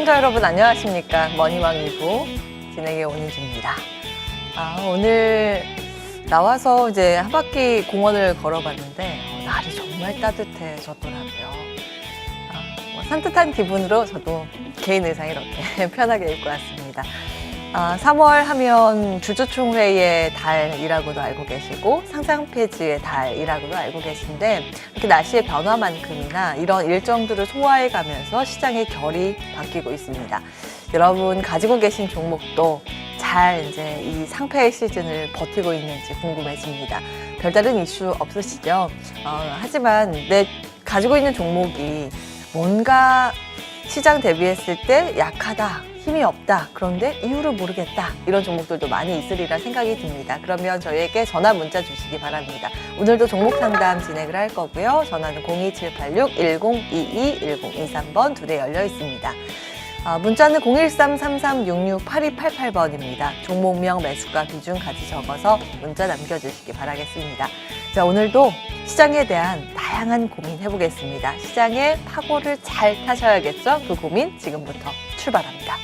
시청자 여러분 안녕하십니까. 머니왕 2부 진행의 오은주입니다. 오늘 나와서 이제 한 바퀴 공원을 걸어봤는데 날이 정말 따뜻해졌더라고요. 산뜻한 기분으로 저도 개인 의상 이렇게 편하게 입고 왔습니다. 3월 하면 주주총회의 달이라고도 알고 계시고 상장폐지의 달이라고도 알고 계신데 이렇게 날씨의 변화만큼이나 이런 일정들을 소화해 가면서 시장의 결이 바뀌고 있습니다. 여러분 가지고 계신 종목도 잘 이제 이 상패의 시즌을 버티고 있는지 궁금해집니다. 별다른 이슈 없으시죠? 하지만 내 가지고 있는 종목이 뭔가 시장 대비했을 때 약하다, 힘이 없다, 그런데 이유를 모르겠다, 이런 종목들도 많이 있으리라 생각이 듭니다. 그러면 저희에게 전화 문자 주시기 바랍니다. 오늘도 종목 상담 진행을 할 거고요. 전화는 02786-1022-1023번 두 대 열려 있습니다. 문자는 013-3366-8288번입니다. 종목명, 매수가, 비중 같이 적어서 문자 남겨주시기 바라겠습니다. 자, 오늘도 시장에 대한 다양한 고민 해보겠습니다. 시장의 파고를 잘 타셔야겠죠? 그 고민 지금부터 출발합니다.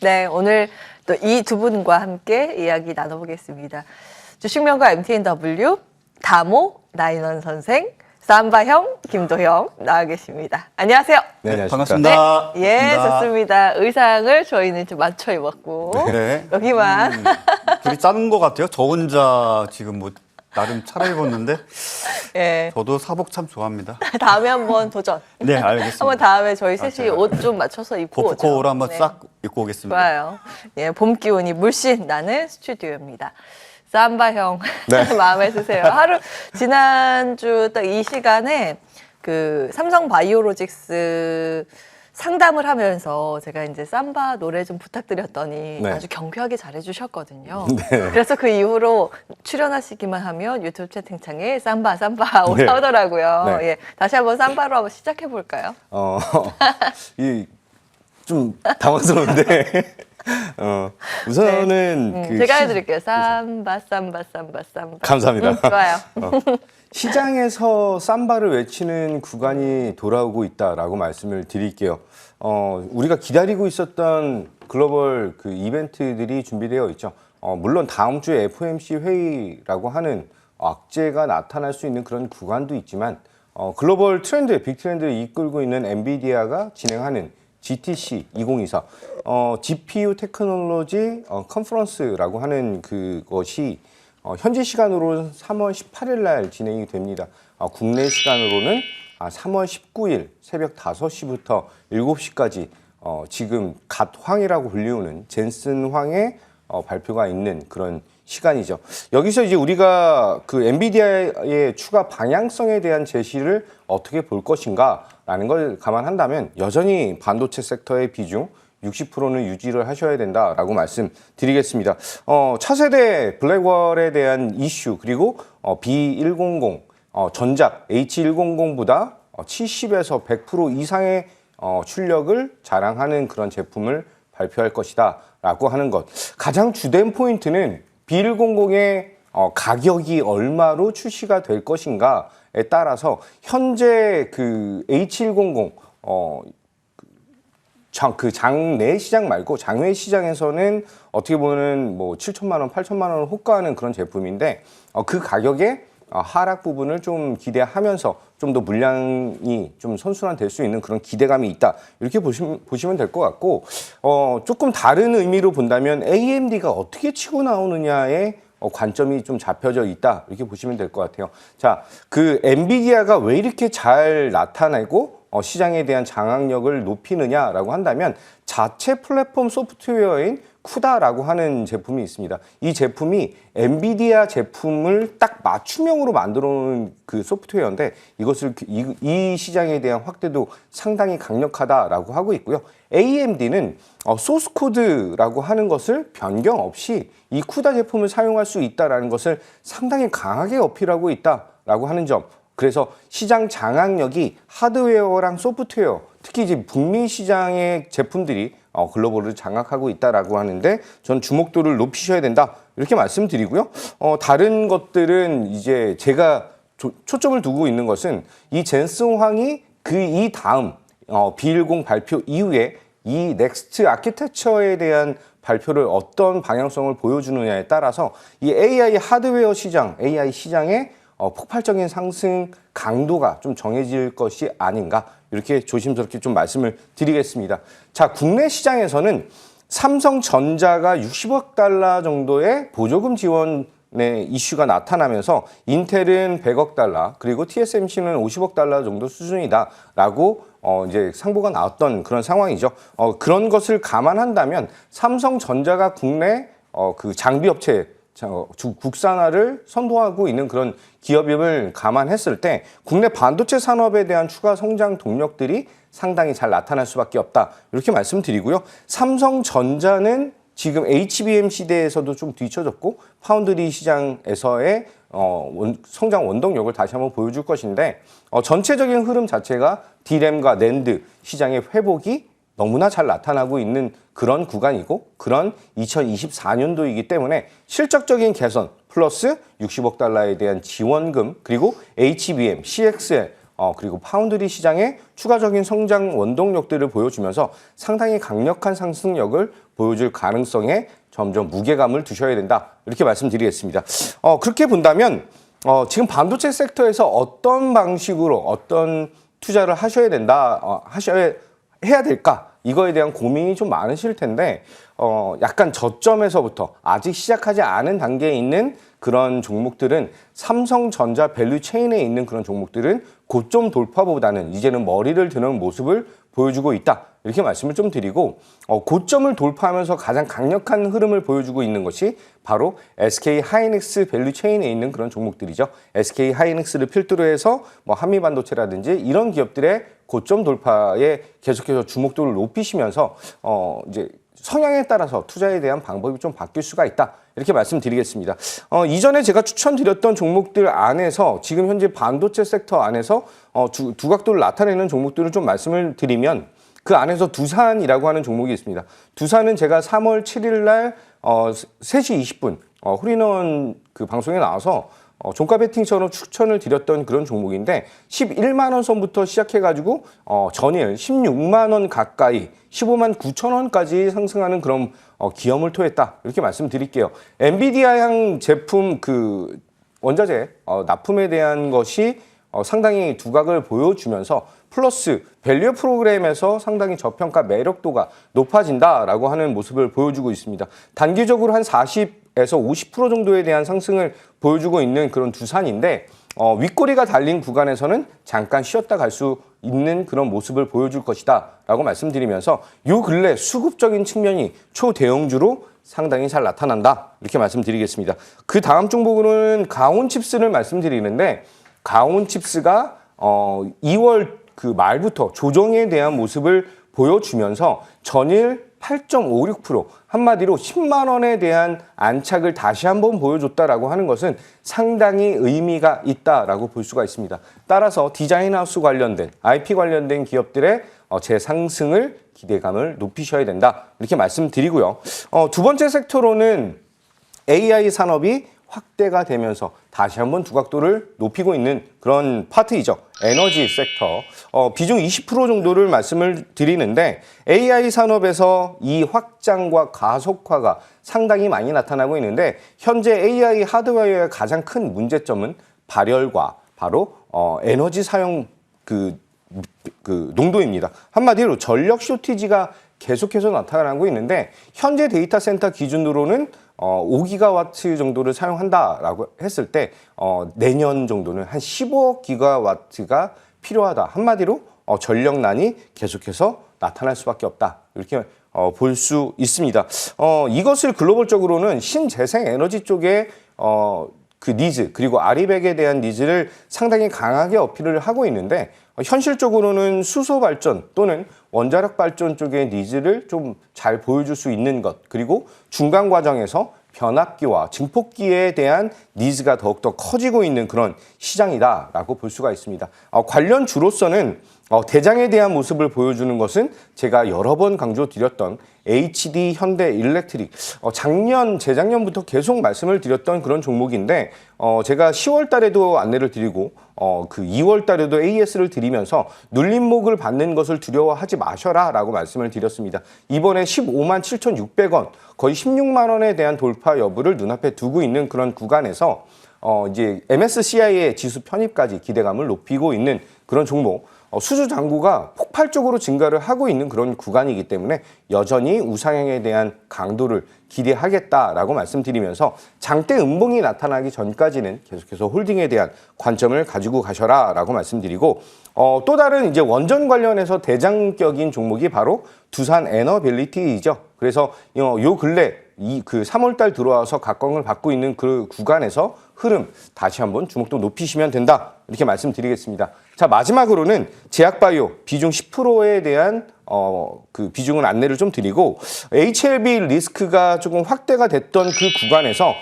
네, 오늘 또 이 두 분과 함께 이야기 나눠보겠습니다. 주식명가 MTNW, 다모, 나인원 선생, 삼바형, 김도형 나와 계십니다. 안녕하세요. 네, 안녕하십니까. 반갑습니다. 예, 반갑습니다. 좋습니다. 의상을 저희는 좀 맞춰 입었고 네. 여기만 둘이 짜는 것 같아요. 저 혼자 지금 뭐 나름 차려입었는데 예. 저도 사복 참 좋아합니다. 다음에 한번 도전. 네, 알겠습니다. 한번 다음에 저희 셋이 제가 옷 좀 맞춰서 입고 오죠. 고프코를 한번 네. 싹 입고 오겠습니다. 좋아요. 예, 봄 기운이 물씬 나는 스튜디오입니다. 삼바형 네. 마음에 드세요. 지난주 딱 이 시간에 그 삼성 바이오로직스 상담을 하면서 제가 이제 삼바 노래 좀 부탁드렸더니 네. 아주 경쾌하게 잘해주셨거든요. 네. 그래서 그 이후로 출연하시기만 하면 유튜브 채팅창에 삼바 네. 올라오더라고요. 네. 예, 다시 한번 삼바로 한번 시작해 볼까요? 좀 당황스러운데 우선은 네. 그 제가 해드릴게요. 삼바. 감사합니다. 좋아요. 시장에서 삼바를 외치는 구간이 돌아오고 있다라고 말씀을 드릴게요. 우리가 기다리고 있었던 글로벌 그 이벤트들이 준비되어 있죠. 물론 다음 주에 FOMC 회의라고 하는 악재가 나타날 수 있는 그런 구간도 있지만 글로벌 트렌드, 빅 트렌드를 이끌고 있는 엔비디아가 진행하는 GTC 2024 GPU 테크놀로지 컨퍼런스라고 하는 그것이 현지 시간으로 3월 18일 날 진행이 됩니다. 국내 시간으로는 3월 19일 새벽 5시부터 7시까지 지금 갓 황이라고 불리우는 젠슨 황의 발표가 있는 그런 시간이죠. 여기서 이제 우리가 그 엔비디아의 추가 방향성에 대한 제시를 어떻게 볼 것인가라는 걸 감안한다면 여전히 반도체 섹터의 비중 60%는 유지를 하셔야 된다라고 말씀드리겠습니다. 차세대 블랙월에 대한 이슈 그리고 B100 전작 H100보다 70에서 100% 이상의 출력을 자랑하는 그런 제품을 발표할 것이다 라고 하는 것. 가장 주된 포인트는 B100의 가격이 얼마로 출시가 될 것인가에 따라서 현재 그 H100 장내 시장 말고 장외 시장에서는 어떻게 보면 뭐 7천만 원, 8천만 원을 호가하는 그런 제품인데 그 가격에 하락 부분을 좀 기대하면서 좀 더 물량이 좀 선순환될 수 있는 그런 기대감이 있다. 이렇게 보시면 될 것 같고 조금 다른 의미로 본다면 AMD가 어떻게 치고 나오느냐에 관점이 좀 잡혀져 있다. 이렇게 보시면 될 것 같아요. 자, 그 엔비디아가 왜 이렇게 잘 나타내고 시장에 대한 장악력을 높이느냐라고 한다면 자체 플랫폼 소프트웨어인 쿠다라고 하는 제품이 있습니다. 이 제품이 엔비디아 제품을 딱 맞춤형으로 만들어 놓은 그 소프트웨어인데 이것을 이 시장에 대한 확대도 상당히 강력하다라고 하고 있고요. AMD는 소스 코드라고 하는 것을 변경 없이 이 쿠다 제품을 사용할 수 있다라는 것을 상당히 강하게 어필하고 있다라고 하는 점. 그래서 시장 장악력이 하드웨어랑 소프트웨어, 특히 이제 북미 시장의 제품들이 글로벌을 장악하고 있다라고 하는데 전 주목도를 높이셔야 된다 이렇게 말씀드리고요. 다른 것들은 이제 제가 초점을 두고 있는 것은 이 젠슨 황이 이 다음 B10 발표 이후에 이 넥스트 아키텍처에 대한 발표를 어떤 방향성을 보여주느냐에 따라서 이 AI 하드웨어 시장, AI 시장의 폭발적인 상승 강도가 좀 정해질 것이 아닌가 이렇게 조심스럽게 좀 말씀을 드리겠습니다. 자, 국내 시장에서는 삼성전자가 60억 달러 정도의 보조금 지원의 이슈가 나타나면서 인텔은 100억 달러 그리고 TSMC는 50억 달러 정도 수준이다라고 이제 상보가 나왔던 그런 상황이죠. 그런 것을 감안한다면 삼성전자가 국내 그 장비업체 국산화를 선도하고 있는 그런 기업임을 감안했을 때 국내 반도체 산업에 대한 추가 성장 동력들이 상당히 잘 나타날 수밖에 없다. 이렇게 말씀드리고요. 삼성전자는 지금 HBM 시대에서도 좀 뒤처졌고 파운드리 시장에서의 성장 원동력을 다시 한번 보여줄 것인데 전체적인 흐름 자체가 D램과 낸드 시장의 회복이 너무나 잘 나타나고 있는 그런 구간이고 그런 2024년도이기 때문에 실적적인 개선 플러스 60억 달러에 대한 지원금 그리고 HBM, CXL 그리고 파운드리 시장의 추가적인 성장 원동력들을 보여주면서 상당히 강력한 상승력을 보여줄 가능성에 점점 무게감을 두셔야 된다 이렇게 말씀드리겠습니다. 그렇게 본다면 지금 반도체 섹터에서 어떤 방식으로 어떤 투자를 하셔야 된다 해야 될까? 이거에 대한 고민이 좀 많으실 텐데 약간 저점에서부터 아직 시작하지 않은 단계에 있는 그런 종목들은 삼성전자 밸류 체인에 있는 그런 종목들은 고점 돌파보다는 이제는 머리를 드는 모습을 보여주고 있다. 이렇게 말씀을 좀 드리고 고점을 돌파하면서 가장 강력한 흐름을 보여주고 있는 것이 바로 SK 하이닉스 밸류 체인에 있는 그런 종목들이죠. SK 하이닉스를 필두로 해서 뭐 한미반도체라든지 이런 기업들의 고점 돌파에 계속해서 주목도를 높이시면서 이제 성향에 따라서 투자에 대한 방법이 좀 바뀔 수가 있다. 이렇게 말씀드리겠습니다. 이전에 제가 추천드렸던 종목들 안에서 지금 현재 반도체 섹터 안에서 두각도를 나타내는 종목들을 좀 말씀을 드리면 그 안에서 두산이라고 하는 종목이 있습니다. 두산은 제가 3월 7일 날 3시 20분 홀인원 그 방송에 나와서 종가 베팅처럼 추천을 드렸던 그런 종목인데 11만 원 선부터 시작해가지고 전일 16만 원 가까이 15만 9천 원까지 상승하는 그런 기염을 토했다 이렇게 말씀드릴게요. 엔비디아향 제품 그 원자재 납품에 대한 것이 상당히 두각을 보여주면서 플러스 밸류 프로그램에서 상당히 저평가 매력도가 높아진다라고 하는 모습을 보여주고 있습니다. 단기적으로 한 40에서 50% 정도에 대한 상승을 보여주고 있는 그런 두산인데 윗꼬리가 달린 구간에서는 잠깐 쉬었다 갈 수 있는 그런 모습을 보여줄 것이다 라고 말씀드리면서 요 근래 수급적인 측면이 초대형주로 상당히 잘 나타난다 이렇게 말씀드리겠습니다. 그 다음 종목으로는 가온칩스를 말씀드리는데 가온칩스가 2월 그 말부터 조정에 대한 모습을 보여주면서 전일 8.56% 한마디로 10만 원에 대한 안착을 다시 한번 보여줬다라고 하는 것은 상당히 의미가 있다라고 볼 수가 있습니다. 따라서 디자인하우스 관련된 IP 관련된 기업들의 재상승을 기대감을 높이셔야 된다 이렇게 말씀드리고요. 두 번째 섹터로는 AI 산업이 확대가 되면서 다시 한번 두각도를 높이고 있는 그런 파트이죠. 에너지 섹터. 비중 20% 정도를 말씀을 드리는데 AI 산업에서 이 확장과 가속화가 상당히 많이 나타나고 있는데 현재 AI 하드웨어의 가장 큰 문제점은 발열과 바로 에너지 사용 그 농도입니다. 한마디로 전력 쇼티지가 계속해서 나타나고 있는데 현재 데이터 센터 기준으로는 5기가와트 정도를 사용한다라고 했을 때 내년 정도는 한 15억 기가와트가 필요하다. 한마디로 전력난이 계속해서 나타날 수밖에 없다. 이렇게 볼 수 있습니다. 이것을 글로벌적으로는 신재생 에너지 쪽에 그 니즈 그리고 아리백에 대한 니즈를 상당히 강하게 어필을 하고 있는데 현실적으로는 수소 발전 또는 원자력 발전 쪽의 니즈를 좀 잘 보여줄 수 있는 것 그리고 중간 과정에서 변압기와 증폭기에 대한 니즈가 더욱더 커지고 있는 그런 시장이다라고 볼 수가 있습니다. 관련 주로서는 대장에 대한 모습을 보여주는 것은 제가 여러 번 강조드렸던 HD 현대일렉트릭 작년 재작년부터 계속 말씀을 드렸던 그런 종목인데 제가 10월 달에도 안내를 드리고 그 2월 달에도 AS를 드리면서 눌림목을 받는 것을 두려워하지 마셔라라고 말씀을 드렸습니다. 이번에 15만 7,600원 거의 16만 원에 대한 돌파 여부를 눈앞에 두고 있는 그런 구간에서 이제 MSCI의 지수 편입까지 기대감을 높이고 있는 그런 종목. 수주 잔고가 폭발적으로 증가를 하고 있는 그런 구간이기 때문에 여전히 우상향에 대한 강도를 기대하겠다라고 말씀드리면서 장대 음봉이 나타나기 전까지는 계속해서 홀딩에 대한 관점을 가지고 가셔라라고 말씀드리고 또 다른 이제 원전 관련해서 대장격인 종목이 바로 두산 에너빌리티이죠. 그래서 요 근래 그 3월 달 들어와서 각광을 받고 있는 그 구간에서 흐름 다시 한번 주목도 높이시면 된다. 이렇게 말씀드리겠습니다. 자, 마지막으로는 제약바이오 비중 10%에 대한 그 비중은 안내를 좀 드리고 HLB 리스크가 조금 확대가 됐던 그 구간에서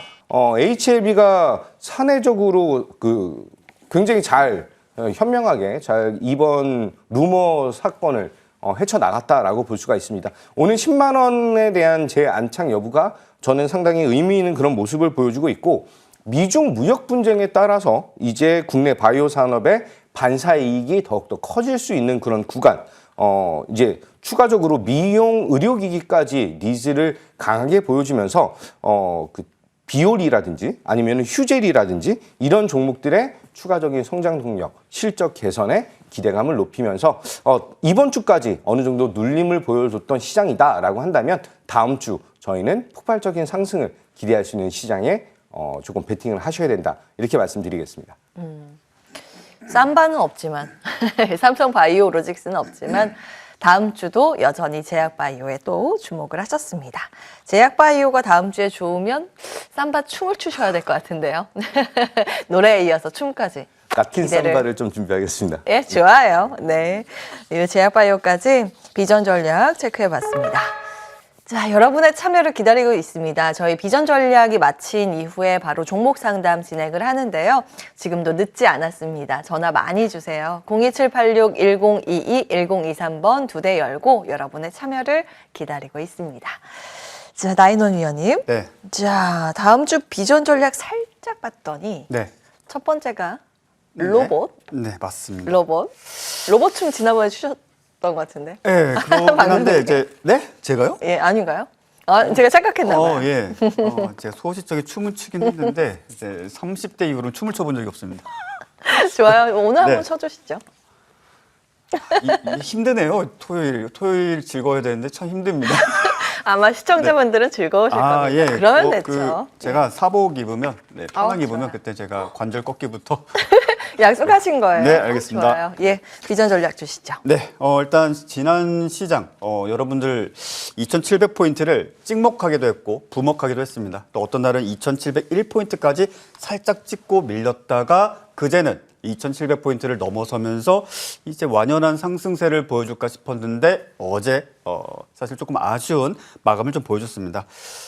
HLB가 사내적으로 그 굉장히 잘 현명하게 잘 이번 루머 사건을 헤쳐나갔다라고 볼 수가 있습니다. 오늘 10만 원에 대한 재안착 여부가 저는 상당히 의미 있는 그런 모습을 보여주고 있고 미중 무역 분쟁에 따라서 이제 국내 바이오 산업의 반사 이익이 더욱더 커질 수 있는 그런 구간 이제 추가적으로 미용 의료기기까지 니즈를 강하게 보여주면서 그 비올이라든지 아니면 휴젤이라든지 이런 종목들의 추가적인 성장 동력, 실적 개선에 기대감을 높이면서 이번 주까지 어느 정도 눌림을 보여줬던 시장이다라고 한다면 다음 주 저희는 폭발적인 상승을 기대할 수 있는 시장에 조금 베팅을 하셔야 된다. 이렇게 말씀드리겠습니다. 삼바는 없지만 삼성 바이오로직스는 없지만 다음 주도 여전히 제약바이오에 또 주목을 하셨습니다. 제약바이오가 다음 주에 좋으면 삼바 춤을 추셔야 될 것 같은데요. 노래에 이어서 춤까지. 낫킨 기대를. 삼바를 좀 준비하겠습니다. 예, 좋아요. 네. 이 제약바이오까지 비전 전략 체크해봤습니다. 자, 여러분의 참여를 기다리고 있습니다. 저희 비전 전략이 마친 이후에 바로 종목 상담 진행을 하는데요. 지금도 늦지 않았습니다. 전화 많이 주세요. 02786-1022-1023번 2대 열고 여러분의 참여를 기다리고 있습니다. 자, 나인원 위원님. 네. 자, 다음 주 비전 전략 살짝 봤더니 네. 첫 번째가 로봇. 네, 맞습니다. 로봇 춤 지난번에 추셨던 것 같은데. 네, 그러긴 한데 이제 네? 제가요? 예, 아닌가요? 아, 제가 착각했나 봐요. 예. 제가 소시적에 춤을 추긴 했는데 이제 30대 이후로는 춤을 춰본 적이 없습니다. 좋아요. 오늘 한번 네. 쳐주시죠. 힘드네요. 토요일 즐거워야 되는데 참 힘듭니다. 아마 시청자분들은 즐거우실 겁니다. 예. 그러면 됐죠. 제가 사복 입으면, 편하게 아우, 입으면 좋아요. 그때 제가 관절 꺾기부터. 약속하신 거예요. 네, 알겠습니다. 좋아요. 예, 비전 전략 주시죠. 네, 일단 지난 시장 여러분들 2,700포인트를 찍먹하기도 했고 부먹하기도 했습니다. 또 어떤 날은 2,701포인트까지 살짝 찍고 밀렸다가 그제는 2,700포인트를 넘어서면서 이제 완연한 상승세를 보여줄까 싶었는데 어제 사실 조금 아쉬운 마감을 좀 보여줬습니다.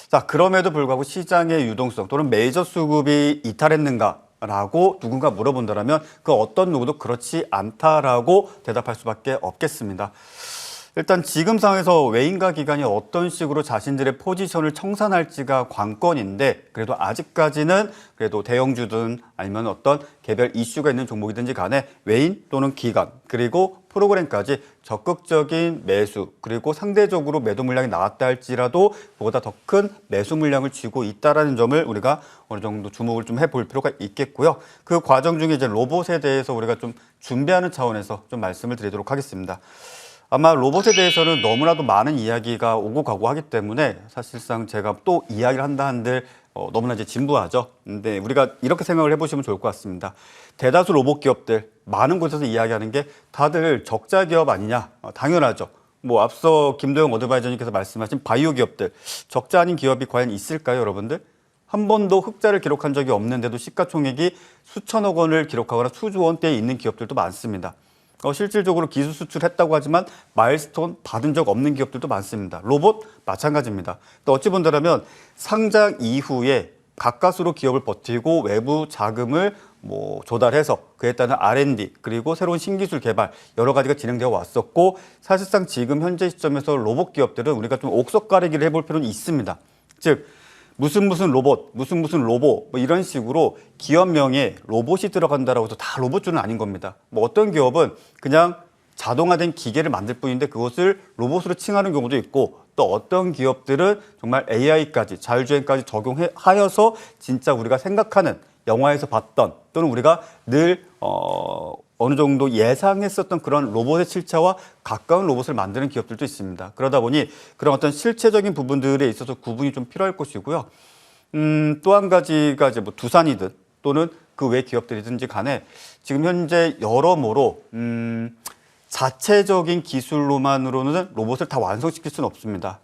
자, 그럼에도 불구하고 시장의 유동성 또는 메이저 수급이 이탈했는가? 라고 누군가 물어본다면 그 어떤 누구도 그렇지 않다라고 대답할 수밖에 없겠습니다. 일단 지금 상황에서 외인과 기관이 어떤 식으로 자신들의 포지션을 청산할지가 관건인데 그래도 아직까지는 그래도 대형주든 아니면 어떤 개별 이슈가 있는 종목이든지 간에 외인 또는 기관 그리고 프로그램까지 적극적인 매수 그리고 상대적으로 매도 물량이 나왔다 할지라도 그보다 더 큰 매수 물량을 쥐고 있다라는 점을 우리가 어느 정도 주목을 좀 해볼 필요가 있겠고요. 그 과정 중에 이제 로봇에 대해서 우리가 좀 준비하는 차원에서 좀 말씀을 드리도록 하겠습니다. 아마 로봇에 대해서는 너무나도 많은 이야기가 오고 가고 하기 때문에 사실상 제가 또 이야기를 한다 한들 너무나 이제 진부하죠. 근데 우리가 이렇게 생각을 해보시면 좋을 것 같습니다. 대다수 로봇 기업들 많은 곳에서 이야기하는 게 다들 적자 기업 아니냐? 당연하죠. 뭐 앞서 김도영 어드바이저님께서 말씀하신 바이오 기업들 적자 아닌 기업이 과연 있을까요, 여러분들? 한 번도 흑자를 기록한 적이 없는데도 시가총액이 수천억 원을 기록하거나 수조 원대에 있는 기업들도 많습니다. 실질적으로 기술 수출했다고 하지만 마일스톤 받은 적 없는 기업들도 많습니다. 로봇 마찬가지입니다. 또 어찌 본다면 상장 이후에 가까스로 기업을 버티고 외부 자금을 조달해서 그에 따른 R&D 그리고 새로운 신기술 개발 여러 가지가 진행되어 왔었고 사실상 지금 현재 시점에서 로봇 기업들은 우리가 좀 옥석 가리기를 해볼 필요는 있습니다. 즉 무슨 로봇, 무슨 로봇 이런 식으로 기업명에 로봇이 들어간다라고 해서 다 로봇주는 아닌 겁니다. 어떤 기업은 그냥 자동화된 기계를 만들 뿐인데 그것을 로봇으로 칭하는 경우도 있고 또 어떤 기업들은 정말 AI까지 자율주행까지 적용하여서 진짜 우리가 생각하는 영화에서 봤던 또는 우리가 늘 어느 정도 예상했었던 그런 로봇의 실체와 가까운 로봇을 만드는 기업들도 있습니다. 그러다 보니 그런 어떤 실체적인 부분들에 있어서 구분이 좀 필요할 것이고요. 또 한 가지가 이제 두산이든 또는 그 외 기업들이든지 간에 지금 현재 여러모로 자체적인 기술로만으로는 로봇을 다 완성시킬 수는 없습니다.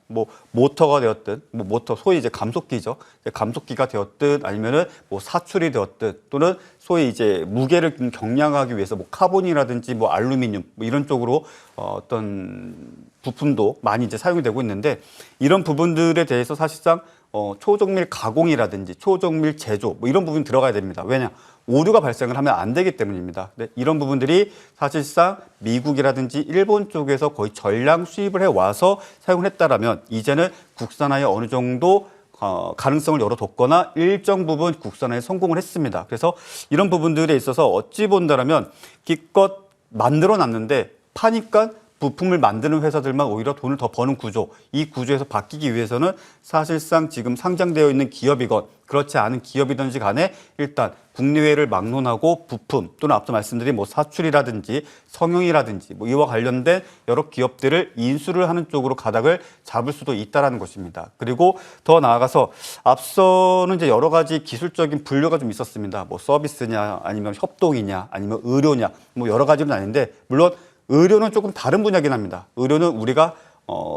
모터가 되었든, 모터 소위 이제 감속기죠. 감속기가 되었든 아니면은 사출이 되었든 또는 소위 이제 무게를 경량하기 위해서 카본이라든지 알루미늄 이런 쪽으로 어떤 부품도 많이 이제 사용이 되고 있는데 이런 부분들에 대해서 사실상 초정밀 가공이라든지 초정밀 제조 이런 부분이 들어가야 됩니다. 왜냐? 오류가 발생을 하면 안 되기 때문입니다. 이런 부분들이 사실상 미국이라든지 일본 쪽에서 거의 전량 수입을 해와서 사용을 했다라면 이제는 국산화에 어느 정도 가능성을 열어뒀거나 일정 부분 국산화에 성공을 했습니다. 그래서 이런 부분들에 있어서 어찌 본다라면 기껏 만들어놨는데 파니까 부품을 만드는 회사들만 오히려 돈을 더 버는 구조, 이 구조에서 바뀌기 위해서는 사실상 지금 상장되어 있는 기업이건 그렇지 않은 기업이든지 간에 일단 국내외를 막론하고 부품 또는 앞서 말씀드린 사출이라든지 성형이라든지 이와 관련된 여러 기업들을 인수를 하는 쪽으로 가닥을 잡을 수도 있다라는 것입니다. 그리고 더 나아가서 앞서는 이제 여러 가지 기술적인 분류가 좀 있었습니다. 서비스냐 아니면 협동이냐 아니면 의료냐 여러 가지는 아닌데 물론 의료는 조금 다른 분야긴 합니다. 의료는 우리가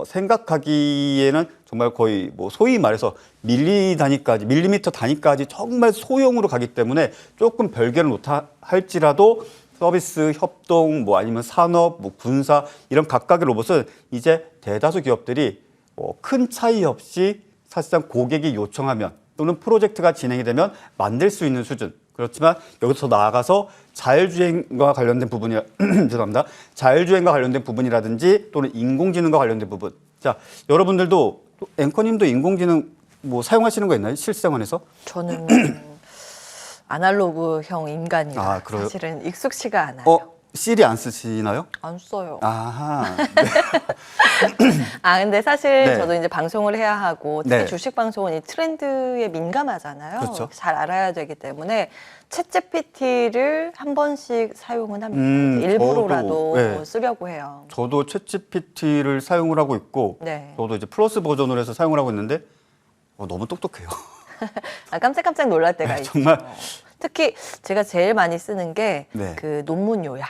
생각하기에는 정말 거의 소위 말해서 밀리미터 단위까지 정말 소형으로 가기 때문에 조금 별개를 놓다 할지라도 서비스, 협동, 아니면 산업, 군사 이런 각각의 로봇은 이제 대다수 기업들이 큰 차이 없이 사실상 고객이 요청하면 또는 프로젝트가 진행이 되면 만들 수 있는 수준. 그렇지만 여기서 나아가서 자율주행과 관련된 부분이 죄송합니다. 자율주행과 관련된 부분이라든지 또는 인공지능과 관련된 부분. 자, 여러분들도 앵커님도 인공지능 사용하시는 거 있나요? 실생활에서? 저는 아날로그형 인간이라 그래요? 사실은 익숙치가 않아요. 시리 안 쓰시나요? 안 써요. 아하. 근데 사실 네. 저도 이제 방송을 해야 하고 특히 네. 주식 방송은 이 트렌드에 민감하잖아요. 그렇죠. 잘 알아야 되기 때문에 챗GPT를 한 번씩 사용은 합니다. 일부러라도 저도, 네. 쓰려고 해요. 저도 챗GPT를 사용을 하고 있고 네. 저도 이제 플러스 버전으로 해서 사용을 하고 있는데 너무 똑똑해요. 깜짝깜짝 놀랄 때가 있죠. 정말. 특히 제가 제일 많이 쓰는 게 네. 그 논문 요약.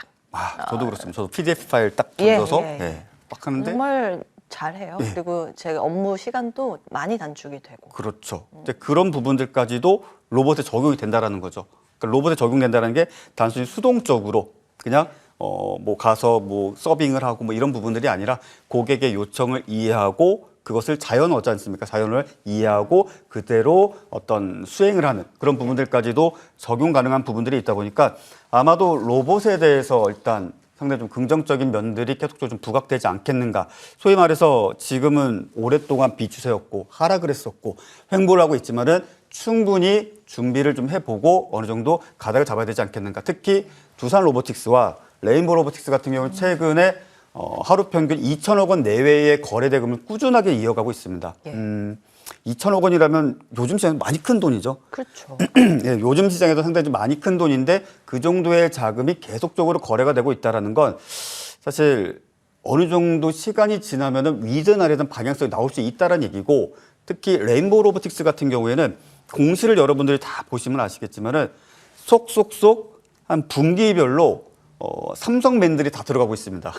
저도 그렇습니다. 저도 PDF 파일 딱 예, 던져서 예. 딱 하는데 정말 잘해요. 예. 그리고 제 업무 시간도 많이 단축이 되고. 그렇죠. 이제 그런 부분들까지도 로봇에 적용이 된다라는 거죠. 그러니까 로봇에 적용된다는 게 단순히 수동적으로 그냥 가서 서빙을 하고 이런 부분들이 아니라 고객의 요청을 이해하고 그것을 자연어지 않습니까? 자연을 이해하고 그대로 어떤 수행을 하는 그런 부분들까지도 적용 가능한 부분들이 있다 보니까 아마도 로봇에 대해서 일단 상당히 좀 긍정적인 면들이 계속적으로 좀 부각되지 않겠는가. 소위 말해서 지금은 오랫동안 비추세였고 하락을 했었고 횡보를 하고 있지만은 충분히 준비를 좀 해보고 어느 정도 가닥을 잡아야 되지 않겠는가. 특히 두산 로보틱스와 레인보우 로보틱스 같은 경우는 최근에 하루 평균 2천억 원 내외의 거래 대금을 꾸준하게 이어가고 있습니다. 예. 2천억 원이라면 요즘 시장에 많이 큰 돈이죠. 그렇죠. 예, 요즘 시장에도 상당히 좀 많이 큰 돈인데 그 정도의 자금이 계속적으로 거래가 되고 있다는 건 사실 어느 정도 시간이 지나면은 위든 아래든 방향성이 나올 수 있다는 얘기고 특히 레인보우 로보틱스 같은 경우에는 공시를 여러분들이 다 보시면 아시겠지만은 속속속 한 분기별로 삼성맨들이 다 들어가고 있습니다.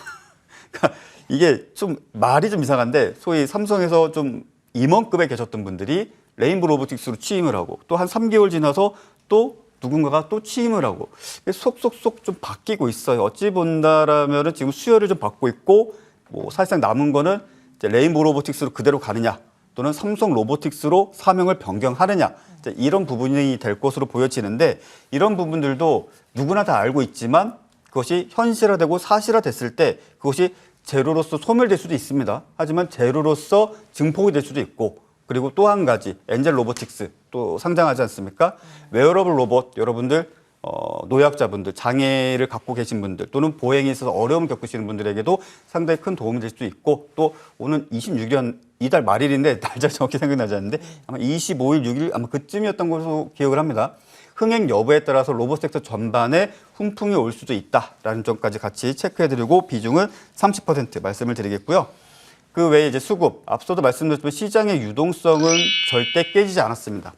그러니까 이게 좀 말이 좀 이상한데 소위 삼성에서 좀 임원급에 계셨던 분들이 레인보우 로보틱스로 취임을 하고 또 한 3개월 지나서 또 누군가가 또 취임을 하고 속속속 좀 바뀌고 있어요. 어찌 본다라면은 지금 수혜를 좀 받고 있고 뭐 사실상 남은 거는 이제 레인보우 로보틱스로 그대로 가느냐 또는 삼성 로보틱스로 사명을 변경하느냐 이제 이런 부분이 될 것으로 보여지는데 이런 부분들도 누구나 다 알고 있지만 그것이 현실화되고 사실화됐을 때 그것이 제로로서 소멸될 수도 있습니다. 하지만 제로로서 증폭이 될 수도 있고 그리고 또 한 가지 엔젤 로보틱스 또 상장하지 않습니까? 웨어러블 로봇 여러분들 노약자분들 장애를 갖고 계신 분들 또는 보행에 있어서 어려움을 겪으시는 분들에게도 상당히 큰 도움이 될 수도 있고 또 오늘 26일 이달 말일인데 날짜 정확히 생각나지 않는데 아마 25일 6일 아마 그쯤이었던 것으로 기억을 합니다. 흥행 여부에 따라서 로봇 섹터 전반에 훈풍이 올 수도 있다라는 점까지 같이 체크해드리고 비중은 30% 말씀을 드리겠고요. 그 외에 이제 수급, 앞서도 말씀드렸지만 시장의 유동성은 절대 깨지지 않았습니다.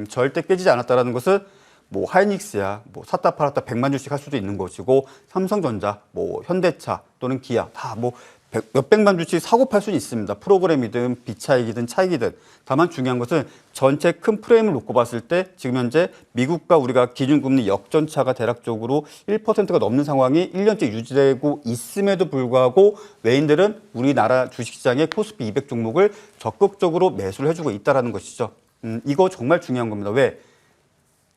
절대 깨지지 않았다라는 것은 뭐 하이닉스야, 뭐 샀다 팔았다 100만 주씩 할 수도 있는 것이고 삼성전자, 뭐 현대차 또는 기아 다 뭐 몇백만 주씩 사고 팔 수는 있습니다. 프로그램이든 비차익이든 차익이든. 다만 중요한 것은 전체 큰 프레임을 놓고 봤을 때 지금 현재 미국과 우리가 기준금리 역전차가 대략적으로 1%가 넘는 상황이 1년째 유지되고 있음에도 불구하고 외인들은 우리나라 주식시장의 코스피 200 종목을 적극적으로 매수를 해주고 있다는 것이죠. 이거 정말 중요한 겁니다. 왜?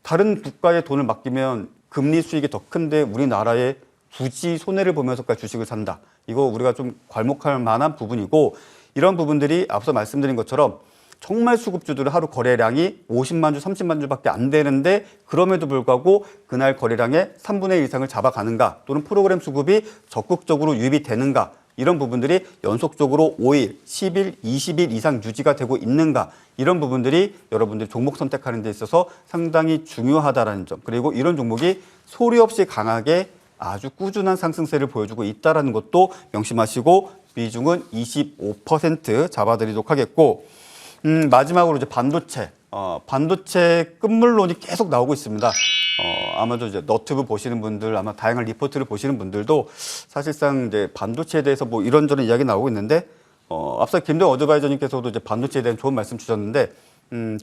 다른 국가에 돈을 맡기면 금리 수익이 더 큰데 우리나라에 굳이 손해를 보면서까지 주식을 산다. 이거 우리가 좀 괄목할 만한 부분이고 이런 부분들이 앞서 말씀드린 것처럼 정말 수급주들은 하루 거래량이 50만 주, 30만 주밖에 안 되는데 그럼에도 불구하고 그날 거래량의 3분의 1 이상을 잡아가는가 또는 프로그램 수급이 적극적으로 유입이 되는가 이런 부분들이 연속적으로 5일, 10일, 20일 이상 유지가 되고 있는가 이런 부분들이 여러분들이 종목 선택하는 데 있어서 상당히 중요하다는 점 그리고 이런 종목이 소리 없이 강하게 아주 꾸준한 상승세를 보여주고 있다는 것도 명심하시고 비중은 25% 잡아드리도록 하겠고 마지막으로 이제 반도체 반도체 끝물론이 계속 나오고 있습니다. 아마도 이제 너튜브 보시는 분들 아마 다양한 리포트를 보시는 분들도 사실상 이제 반도체에 대해서 뭐 이런저런 이야기 나오고 있는데 앞서 김도영 어드바이저님께서도 이제 반도체에 대한 좋은 말씀 주셨는데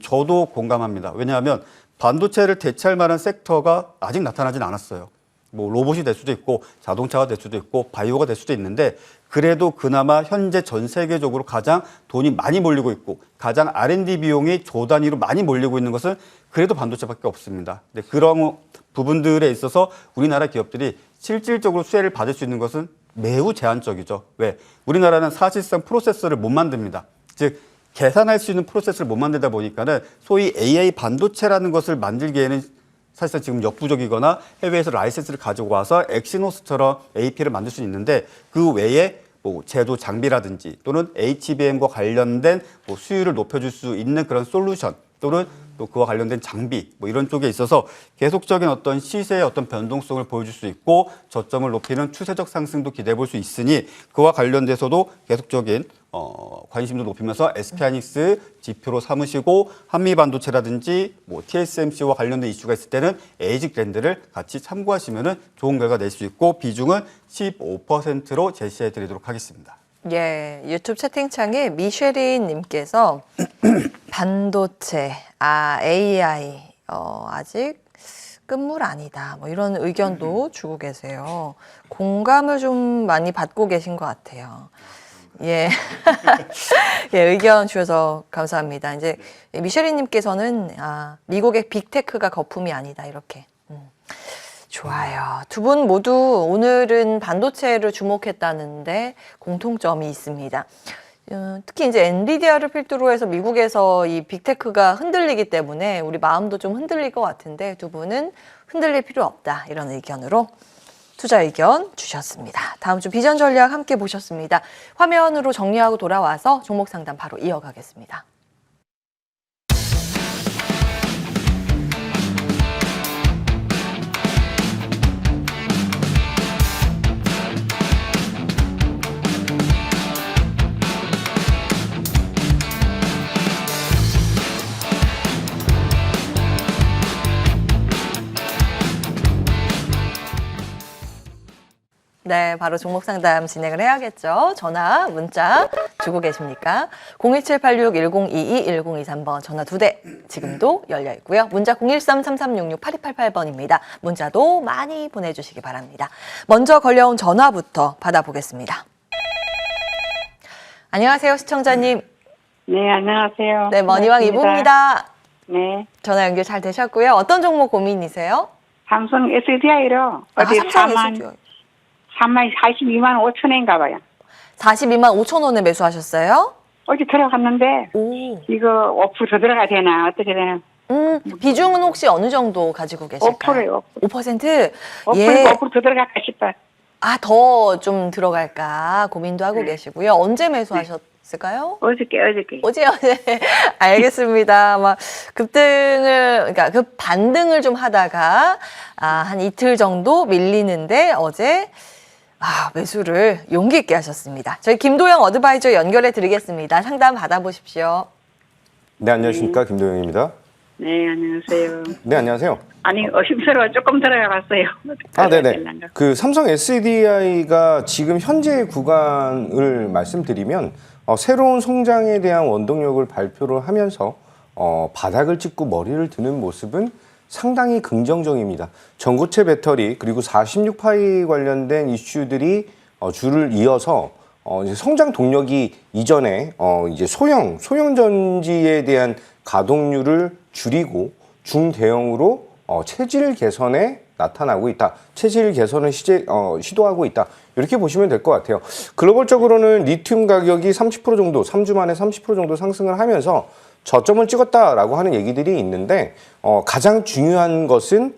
저도 공감합니다. 왜냐하면 반도체를 대체할 만한 섹터가 아직 나타나진 않았어요. 뭐 로봇이 될 수도 있고 자동차가 될 수도 있고 바이오가 될 수도 있는데 그래도 그나마 현재 전 세계적으로 가장 돈이 많이 몰리고 있고 가장 R&D 비용이 조 단위로 많이 몰리고 있는 것은 그래도 반도체밖에 없습니다. 근데 그런 부분들에 있어서 우리나라 기업들이 실질적으로 수혜를 받을 수 있는 것은 매우 제한적이죠. 왜? 우리나라는 사실상 프로세서를 못 만듭니다. 즉 계산할 수 있는 프로세서를 못 만들다 보니까는 소위 AI 반도체라는 것을 만들기에는 사실상 지금 역부족이거나 해외에서 라이센스를 가지고 와서 엑시노스처럼 AP를 만들 수 있는데 그 외에 뭐 제조 장비라든지 또는 HBM과 관련된 뭐 수율을 높여줄 수 있는 그런 솔루션 또는 또 그와 관련된 장비 뭐 이런 쪽에 있어서 계속적인 어떤 시세의 어떤 변동성을 보여줄 수 있고 저점을 높이는 추세적 상승도 기대해 볼 수 있으니 그와 관련돼서도 계속적인 관심도 높이면서 SK하이닉스 지표로 삼으시고 한미반도체라든지 뭐 TSMC와 관련된 이슈가 있을 때는 에이직랜드를 같이 참고하시면 좋은 결과 낼 수 있고 비중은 15%로 제시해 드리도록 하겠습니다. 예, 유튜브 채팅창에 미쉐린 님께서 반도체, AI, 아직 끝물 아니다. 뭐 이런 의견도 주고 계세요. 공감을 좀 많이 받고 계신 것 같아요. 예. 예, 의견 주셔서 감사합니다. 이제 미쉐린 님께서는 미국의 빅테크가 거품이 아니다. 이렇게. 좋아요. 두 분 모두 오늘은 반도체를 주목했다는데 공통점이 있습니다. 특히 이제 엔비디아를 필두로 해서 미국에서 이 빅테크가 흔들리기 때문에 우리 마음도 좀 흔들릴 것 같은데 두 분은 흔들릴 필요 없다. 이런 의견으로 투자 의견 주셨습니다. 다음 주 비전 전략 함께 보셨습니다. 화면으로 정리하고 돌아와서 종목 상담 바로 이어가겠습니다. 네, 바로 종목 상담 진행을 해야겠죠. 전화, 문자 주고 계십니까? 01786-1022-1023번 전화 2대 지금도 열려 있고요. 문자 013-3366-8288번입니다. 문자도 많이 보내주시기 바랍니다. 먼저 걸려온 전화부터 받아보겠습니다. 안녕하세요, 시청자님. 네, 안녕하세요. 네, 머니왕 반갑습니다. 이부입니다. 네, 전화 연결 잘 되셨고요. 어떤 종목 고민이세요? 삼성 SDI로 어제 삼성 4만 SDI. 42만 5천엔가 봐요. 42만 5천 원에 매수하셨어요? 어제 들어갔는데 오. 이거 5% 더 들어가야 되나 어떻게 되나? 비중은 혹시 어느 정도 가지고 계실까요? 5%요. 5%? 5%, 예. 5%더 들어갈까 싶어. 아, 더 좀 들어갈까 고민도 하고 계시고요. 언제 매수하셨을까요? 어저께. 어제. 알겠습니다. 막 그러니까 급 반등을 좀 하다가 한 이틀 정도 밀리는데 어제 매수를 용기 있게 하셨습니다. 저희 김도영 어드바이저 연결해 드리겠습니다. 상담 받아보십시오. 네, 안녕하십니까. 김도영입니다. 네, 안녕하세요. 네, 안녕하세요. 아니, 의심스러워 조금 들어가 봤어요. 네네. 그 삼성 SDI가 지금 현재 구간을 말씀드리면 새로운 성장에 대한 원동력을 발표를 하면서 바닥을 찍고 머리를 드는 모습은 상당히 긍정적입니다. 전고체 배터리 그리고 46파이 관련된 이슈들이 줄을 이어서 이제 성장 동력이 이전에 이제 소형 전지에 대한 가동률을 줄이고 중대형으로 체질 개선에 나타나고 있다. 체질 개선을 시도하고 있다. 이렇게 보시면 될 것 같아요. 글로벌적으로는 리튬 가격이 30% 정도, 3주 만에 30% 정도 상승을 하면서 저점을 찍었다라고 하는 얘기들이 있는데 가장 중요한 것은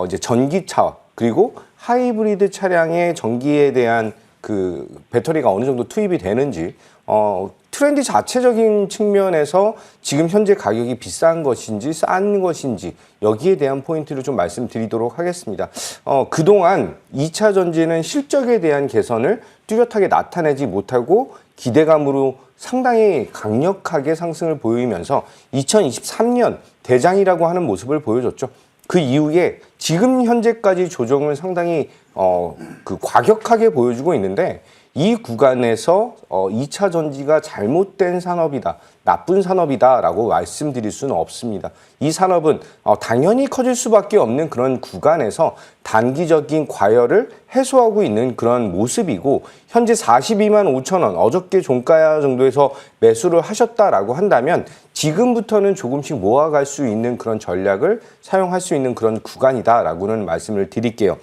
이제 전기차 그리고 하이브리드 차량의 전기에 대한 그 배터리가 어느 정도 투입이 되는지 트렌드 자체적인 측면에서 지금 현재 가격이 비싼 것인지 싼 것인지 여기에 대한 포인트를 좀 말씀드리도록 하겠습니다. 그동안 2차 전지는 실적에 대한 개선을 뚜렷하게 나타내지 못하고 기대감으로 상당히 강력하게 상승을 보이면서 2023년 대장이라고 하는 모습을 보여줬죠. 그 이후에 지금 현재까지 조정을 상당히 과격하게 보여주고 있는데 이 구간에서 2차 전지가 잘못된 산업이다, 나쁜 산업이다라고 말씀드릴 수는 없습니다. 이 산업은 당연히 커질 수밖에 없는 그런 구간에서 단기적인 과열을 해소하고 있는 그런 모습이고 현재 42만 5천 원, 어저께 종가 정도에서 매수를 하셨다라고 한다면 지금부터는 조금씩 모아갈 수 있는 그런 전략을 사용할 수 있는 그런 구간이다라고는 말씀을 드릴게요.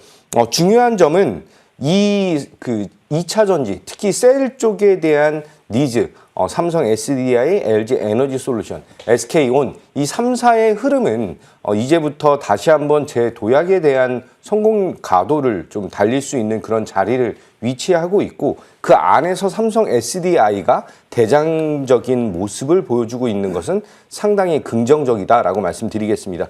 중요한 점은 2차 전지, 특히 셀 쪽에 대한 니즈, 삼성 SDI, LG 에너지 솔루션, SK온 이 3사의 흐름은 이제부터 다시 한번 재도약에 대한 성공 가도를 좀 달릴 수 있는 그런 자리를 위치하고 있고 그 안에서 삼성 SDI가 대장적인 모습을 보여주고 있는 것은 상당히 긍정적이다라고 말씀드리겠습니다.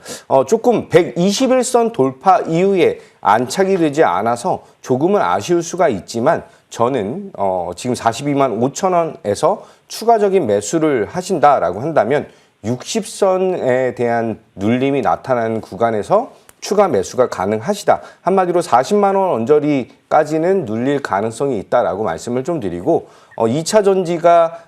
조금 121선 돌파 이후에 안착이 되지 않아서 조금은 아쉬울 수가 있지만 저는 지금 42만 5천 원에서 추가적인 매수를 하신다라고 한다면 60선에 대한 눌림이 나타나는 구간에서 추가 매수가 가능하시다. 한마디로 40만 원 언저리까지는 눌릴 가능성이 있다라고 말씀을 좀 드리고 2차 전지가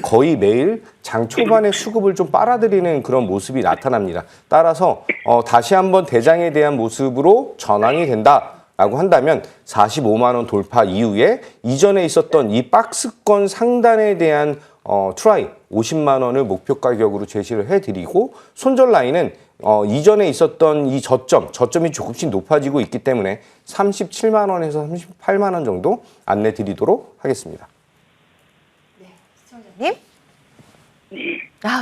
거의 매일 장 초반에 수급을 좀 빨아들이는 그런 모습이 나타납니다. 따라서 다시 한번 대장에 대한 모습으로 전환이 된다. 라고 한다면 45만 원 돌파 이후에 이전에 있었던 이 박스권 상단에 대한 트라이 50만 원을 목표 가격으로 제시를 해드리고 손절 라인은 이전에 있었던 이 저점이 조금씩 높아지고 있기 때문에 37만 원에서 38만 원 정도 안내 드리도록 하겠습니다. 네, 시청자님.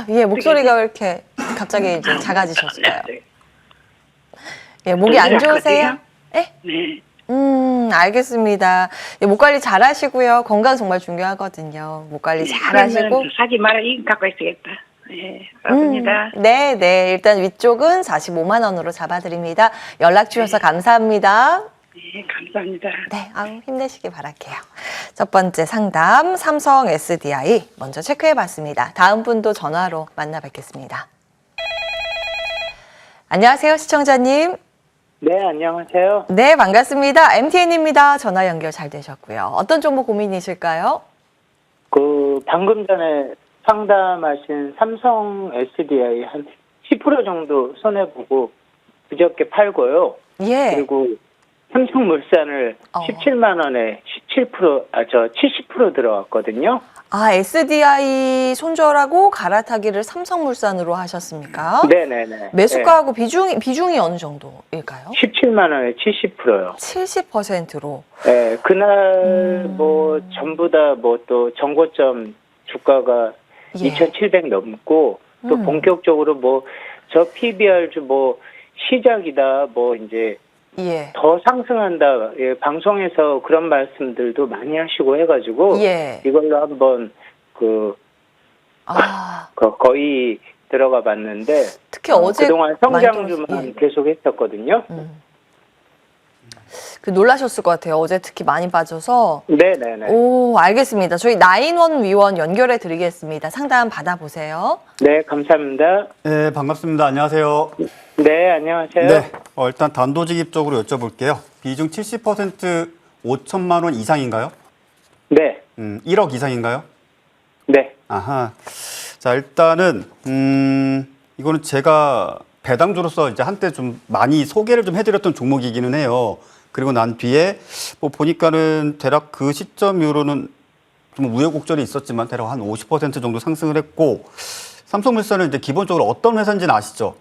예, 목소리가 왜 이렇게 갑자기 이제 작아지셨어요? 예, 목이 안 좋으세요? 네? 알겠습니다. 예, 목 관리 잘 하시고요. 건강 정말 중요하거든요. 목 관리 잘 하시고. 사지 마라, 이거 갖고 있어야겠다. 네, 그렇습니다. 네. 일단 위쪽은 45만 원으로 잡아드립니다. 연락 주셔서 감사합니다. 네, 감사합니다. 네, 힘내시길 바랄게요. 첫 번째 상담, 삼성 SDI 먼저 체크해봤습니다. 다음 분도 전화로 만나 뵙겠습니다. 안녕하세요, 시청자님. 네, 안녕하세요. 네, 반갑습니다. MTN입니다. 전화 연결 잘 되셨고요. 어떤 종목 고민이실까요? 방금 전에 상담하신 삼성 SDI 한 10% 정도 손해보고 그저께 팔고요. 예. 그리고 삼성물산을 17만 원에 70% 들어갔거든요. 아, SDI 손절하고 갈아타기를 삼성물산으로 하셨습니까? 네네네. 매수가하고 비중이 어느 정도일까요? 17만 원에 70%요. 70%로. 네, 그날 뭐 전부 다 뭐 또 정고점 주가가 예. 2,700 넘고 또 본격적으로 뭐 저 PBR 뭐 시작이다 뭐 이제 예. 더 상승한다. 예, 방송에서 그런 말씀들도 많이 하시고 해가지고 예. 이걸로 한번 아, 거의 들어가 봤는데 특히 어제 그동안 많이 성장주만 떨어졌- 예. 계속 했었거든요. 놀라셨을 것 같아요. 어제 특히 많이 빠져서. 네네네. 오, 알겠습니다. 저희 나인원 위원 연결해 드리겠습니다. 상담 받아보세요. 네, 감사합니다. 네, 반갑습니다. 안녕하세요. 네, 안녕하세요. 네, 일단 단도직입적으로 여쭤볼게요. 비중 70% 5천만 원 이상인가요? 네, 1억 이상인가요? 네. 아하. 자, 일단은 이거는 제가 배당주로서 이제 한때 좀 많이 소개를 좀 해드렸던 종목이기는 해요. 그리고 난 뒤에 뭐 보니까는 대략 그 시점 이후로는 좀 우여곡절이 있었지만 대략 한 50% 정도 상승을 했고, 삼성물산은 이제 기본적으로 어떤 회사인지는 아시죠?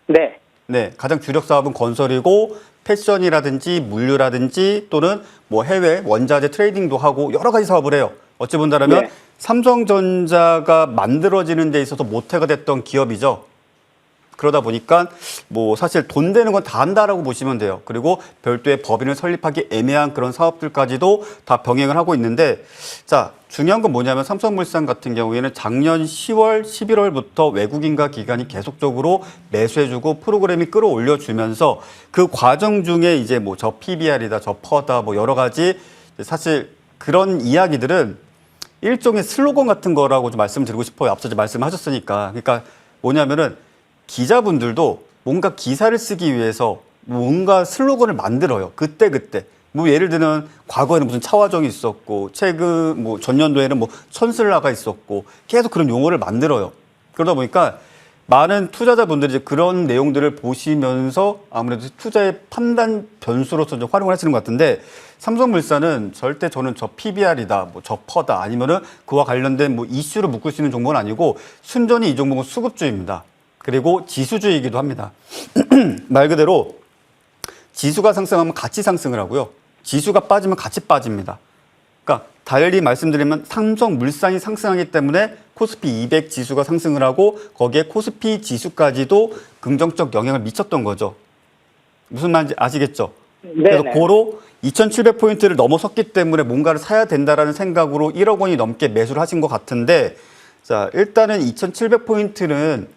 네. 네, 가장 주력 사업은 건설이고 패션이라든지 물류라든지 또는 뭐 해외 원자재 트레이딩도 하고 여러 가지 사업을 해요. 어찌 본다면 네. 삼성전자가 만들어지는 데 있어서 모태가 됐던 기업이죠. 그러다 보니까 뭐 사실 돈 되는 건 다 한다라고 보시면 돼요. 그리고 별도의 법인을 설립하기 애매한 그런 사업들까지도 다 병행을 하고 있는데, 자, 중요한 건 뭐냐면 삼성물산 같은 경우에는 작년 10월, 11월부터 외국인과 기관이 계속적으로 매수해주고 프로그램이 끌어올려주면서 그 과정 중에 이제 뭐 저 PBR이다, 저 퍼다, 뭐 여러 가지 사실 그런 이야기들은 일종의 슬로건 같은 거라고 좀 말씀드리고 싶어요. 앞서 말씀하셨으니까. 그러니까 뭐냐면은 기자분들도 뭔가 기사를 쓰기 위해서 뭔가 슬로건을 만들어요. 그때그때. 뭐 예를 들면 과거에는 무슨 차화정이 있었고 최근 뭐 전년도에는 뭐 천슬라가 있었고 계속 그런 용어를 만들어요. 그러다 보니까 많은 투자자분들이 이제 그런 내용들을 보시면서 아무래도 투자의 판단 변수로서 좀 활용을 하시는 것 같은데, 삼성물산은 절대 저는 저 PBR이다, 뭐 저 퍼다 아니면은 그와 관련된 뭐 이슈를 묶을 수 있는 종목은 아니고 순전히 이 종목은 수급주입니다. 그리고 지수주이기도 합니다. 말 그대로 지수가 상승하면 같이 상승을 하고요. 지수가 빠지면 같이 빠집니다. 그러니까 달리 말씀드리면 삼성물산이 상승하기 때문에 코스피 200 지수가 상승을 하고 거기에 코스피 지수까지도 긍정적 영향을 미쳤던 거죠. 무슨 말인지 아시겠죠? 그래서 네네. 고로 2,700포인트를 넘어섰기 때문에 뭔가를 사야 된다라는 생각으로 1억 원이 넘게 매수를 하신 것 같은데, 자, 일단은 2,700포인트는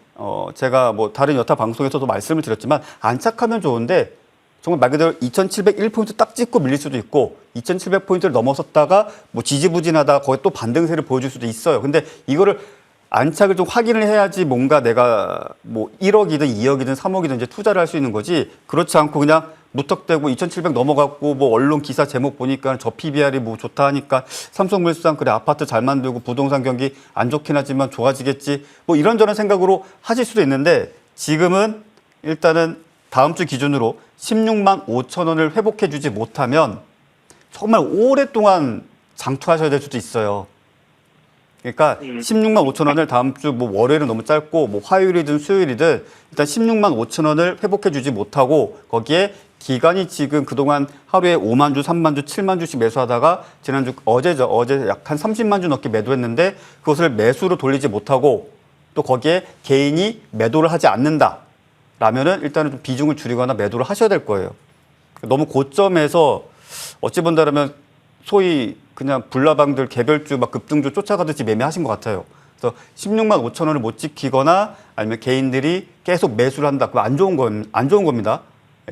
제가 뭐 다른 여타 방송에서도 말씀을 드렸지만 안착하면 좋은데 정말 말 그대로 2,701포인트 딱 찍고 밀릴 수도 있고 2,700포인트를 넘어섰다가 뭐 지지부진하다 거기 또 반등세를 보여줄 수도 있어요. 근데 이거를 안착을 좀 확인을 해야지 뭔가 내가 뭐 1억이든 2억이든 3억이든 이제 투자를 할 수 있는 거지, 그렇지 않고 그냥 무턱대고 2,700 넘어갔고 뭐 언론 기사 제목 보니까 저 PBR이 뭐 좋다 하니까 삼성물산 그래 아파트 잘 만들고 부동산 경기 안 좋긴 하지만 좋아지겠지 뭐 이런저런 생각으로 하실 수도 있는데, 지금은 일단은 다음 주 기준으로 16만 5천 원을 회복해 주지 못하면 정말 오랫동안 장투하셔야 될 수도 있어요. 그러니까 16만 5천 원을 다음 주 뭐 월요일은 너무 짧고 뭐 화요일이든 수요일이든 일단 16만 5천 원을 회복해 주지 못하고 거기에 기간이 지금 그동안 하루에 5만 주, 3만 주, 7만 주씩 매수하다가 지난주 어제 약 한 30만 주 넘게 매도했는데 그것을 매수로 돌리지 못하고 또 거기에 개인이 매도를 하지 않는다 라면은 일단은 좀 비중을 줄이거나 매도를 하셔야 될 거예요. 너무 고점에서 어찌 본다면 소위 그냥 불나방들 개별주 막 급등주 쫓아가듯이 매매하신 것 같아요. 그래서 16만 5천 원을 못 지키거나 아니면 개인들이 계속 매수를 한다. 그거 안 좋은 겁니다.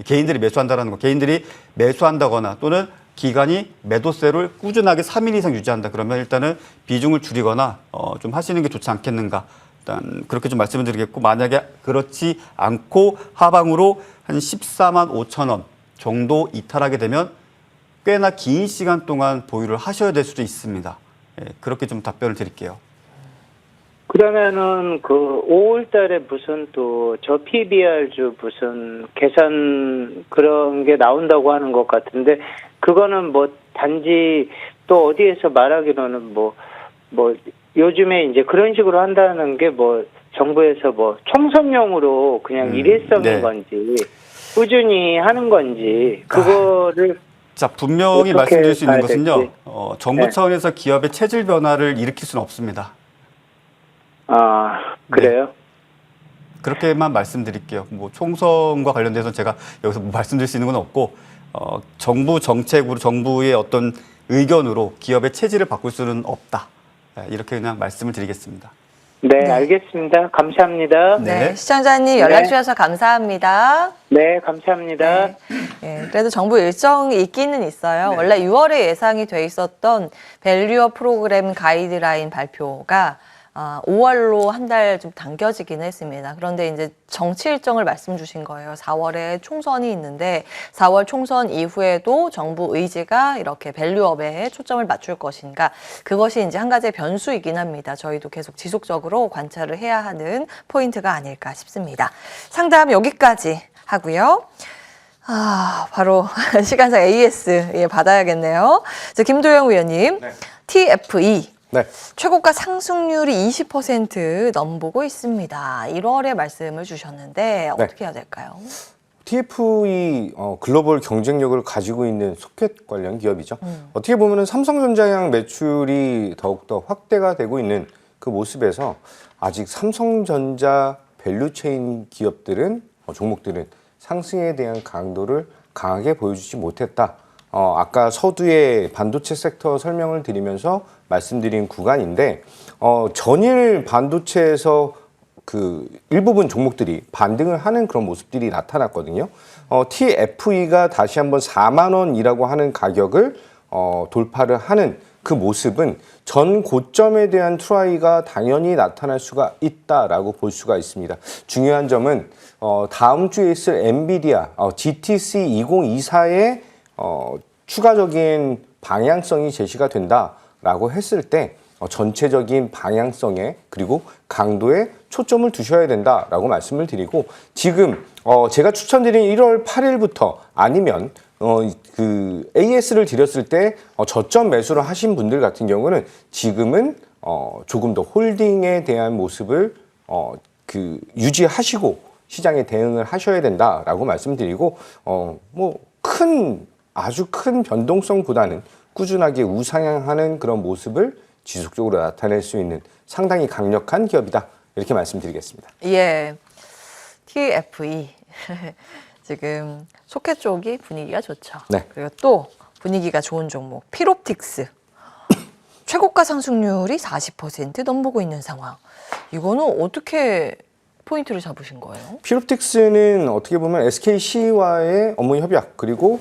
개인들이 매수한다라는 거. 개인들이 매수한다거나 또는 기관이 매도세를 꾸준하게 3일 이상 유지한다. 그러면 일단은 비중을 줄이거나 좀 하시는 게 좋지 않겠는가. 일단 그렇게 좀 말씀을 드리겠고, 만약에 그렇지 않고 하방으로 한 14만 5천 원 정도 이탈하게 되면 꽤나 긴 시간 동안 보유를 하셔야 될 수도 있습니다. 예, 그렇게 좀 답변을 드릴게요. 그러면은 그 5월 달에 무슨 또 저 PBR주 무슨 계산 그런 게 나온다고 하는 것 같은데 그거는 뭐 단지 또 어디에서 말하기로는 뭐 요즘에 이제 그런 식으로 한다는 게 뭐 정부에서 뭐 총선용으로 그냥 일회성인 네. 건지 꾸준히 하는 건지 그거를 자, 분명히 어떻게 말씀드릴 수 있는 봐야 될지. 것은요. 정부 네. 차원에서 기업의 체질 변화를 일으킬 수는 없습니다. 아 그래요? 그렇게만 말씀드릴게요. 뭐 총선과 관련돼서 제가 여기서 뭐 말씀드릴 수 있는 건 없고, 정부 정책으로 정부의 어떤 의견으로 기업의 체질을 바꿀 수는 없다. 이렇게 그냥 말씀을 드리겠습니다. 네, 알겠습니다. 감사합니다. 네, 네. 시청자님 연락 네. 주셔서 감사합니다. 네, 감사합니다. 예, 그래도 정부 일정이 있기는 있어요. 원래 6월에 예상이 돼 있었던 밸류어 프로그램 가이드라인 발표가 5월로 한 달 좀 당겨지긴 했습니다. 그런데 이제 정치 일정을 말씀 주신 거예요. 4월에 총선이 있는데 4월 총선 이후에도 정부 의지가 이렇게 밸류업에 초점을 맞출 것인가. 그것이 이제 한 가지의 변수이긴 합니다. 저희도 계속 지속적으로 관찰을 해야 하는 포인트가 아닐까 싶습니다. 상담 여기까지 하고요. 바로 시간상 AS 받아야겠네요. 김도영 의원님, TFE. 네. 최고가 상승률이 20% 넘보고 있습니다. 1월에 말씀을 주셨는데 어떻게 해야 될까요? TFE 글로벌 경쟁력을 가지고 있는 소켓 관련 기업이죠. 어떻게 보면 삼성전자양 매출이 더욱더 확대가 되고 있는 그 모습에서 아직 삼성전자 밸류체인 기업들은 종목들은 상승에 대한 강도를 강하게 보여주지 못했다. 아까 서두에 반도체 섹터 설명을 드리면서 말씀드린 구간인데 전일 반도체에서 그 일부분 종목들이 반등을 하는 그런 모습들이 나타났거든요. TFE가 다시 한번 4만 원이라고 하는 가격을 돌파를 하는 그 모습은 전 고점에 대한 트라이가 당연히 나타날 수가 있다라고 볼 수가 있습니다. 중요한 점은 다음 주에 있을 엔비디아 GTC 2024의 추가적인 방향성이 제시가 된다라고 했을 때 전체적인 방향성에 그리고 강도에 초점을 두셔야 된다라고 말씀을 드리고 지금 제가 추천드린 1월 8일부터 아니면 그 AS를 드렸을 때 저점 매수를 하신 분들 같은 경우는 지금은 조금 더 홀딩에 대한 모습을 유지하시고 시장에 대응을 하셔야 된다라고 말씀드리고 아주 큰 변동성보다는 꾸준하게 우상향하는 그런 모습을 지속적으로 나타낼 수 있는 상당히 강력한 기업이다. 이렇게 말씀드리겠습니다. 예, TFE 지금 소켓 쪽이 분위기가 좋죠. 네. 그리고 또 분위기가 좋은 종목 필옵틱스 최고가 상승률이 40% 넘보고 있는 상황. 이거는 어떻게 포인트를 잡으신 거예요? 필옵틱스는 어떻게 보면 SKC와의 업무 협약 그리고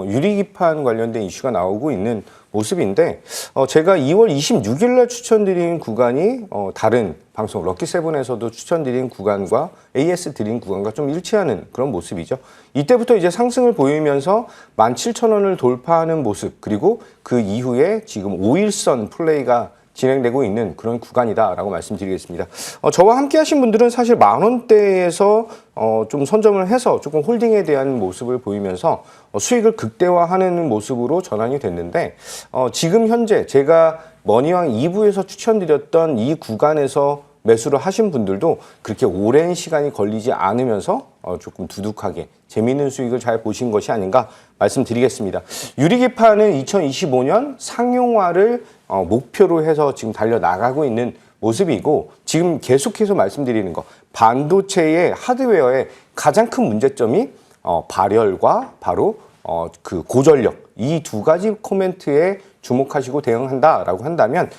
유리기판 관련된 이슈가 나오고 있는 모습인데 제가 2월 26일 날 추천드린 구간이 다른 방송 럭키세븐에서도 추천드린 구간과 AS 드린 구간과 좀 일치하는 그런 모습이죠. 이때부터 이제 상승을 보이면서 17,000원을 돌파하는 모습 그리고 그 이후에 지금 5일선 플레이가 진행되고 있는 그런 구간이다라고 말씀드리겠습니다. 저와 함께 하신 분들은 사실 10,000원대에서 좀 선점을 해서 조금 홀딩에 대한 모습을 보이면서 수익을 극대화하는 모습으로 전환이 됐는데 지금 현재 제가 머니왕 2부에서 추천드렸던 이 구간에서 매수를 하신 분들도 그렇게 오랜 시간이 걸리지 않으면서 조금 두둑하게 재미있는 수익을 잘 보신 것이 아닌가 말씀드리겠습니다. 유리기판은 2025년 상용화를 목표로 해서 지금 달려나가고 있는 모습이고 지금 계속해서 말씀드리는 거 반도체의 하드웨어의 가장 큰 문제점이 발열과 바로 그 고전력 이 두 가지 코멘트에 주목하시고 대응한다라고 한다면